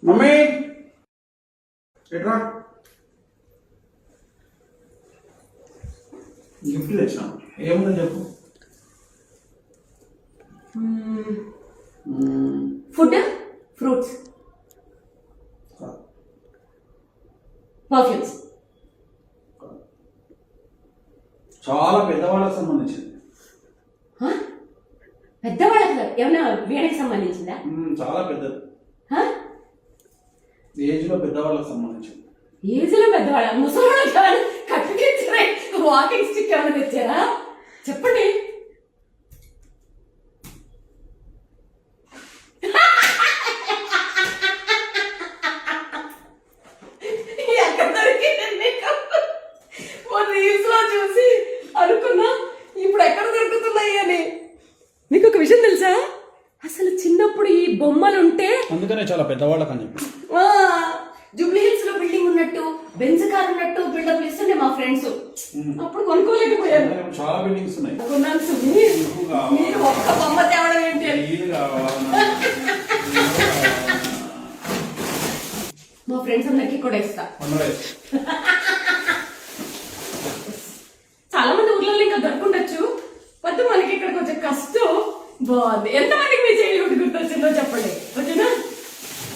Mummy ఎట్రా gift తెచ్చిన ఏముందని చెప్పు. Food, fruits, perfumes. చాలా పెద్దవాళ్ళకి సంబంధించింది. పెద్దవాళ్ళకి ఏమన్నా వీడికి సంబంధించిందా? చాలా పెద్దది, ఏజ్ లో పెద్దవాళ్ళకి సంబంధించింది. ఏజ్ లో పెద్దవాళ్ళ ముసలి కట్టుకిచ్చారా? వాకింగ్ స్టిక్ ఏమైనా తెచ్చారా? చెప్పండి. ఎక్కడ దొరికింది? రీల్స్ లో చూసి అనుకున్నా ఇప్పుడు ఎక్కడ దొరుకుతున్నాయి అని. నీకు ఒక విషయం తెలుసా? అసలు చిన్నప్పుడు ఈ బొమ్మలు ఉంటే అందుకనే చాలా పెద్దవాళ్ళకి అని చెప్పి జూబ్లీ హిల్స్ లో బిల్డింగ్ ఉన్నట్టు, బెంజ్ కార్ ఉన్నట్టు బిల్డప్ ఇస్తుండే మా ఫ్రెండ్స్. అప్పుడు కొనుక్కోలేకపోయాను. చాలా బిల్డింగ్స్ ఉన్నాయి. మీరు ఒక్క బొమ్మ తేవడం ఏంటి? మా ఫ్రెండ్స్ అందరికి కూడా ఇస్తా. చాలా మంది ఊర్లలో ఇంకా దొరుకుండొచ్చు. వద్దు, మనకి ఇక్కడ కొంచెం కష్టం. బాగుంది. ఎంతమందికి మీ చైల్డ్హుడ్ గుర్తొచ్చిందో చెప్పండి.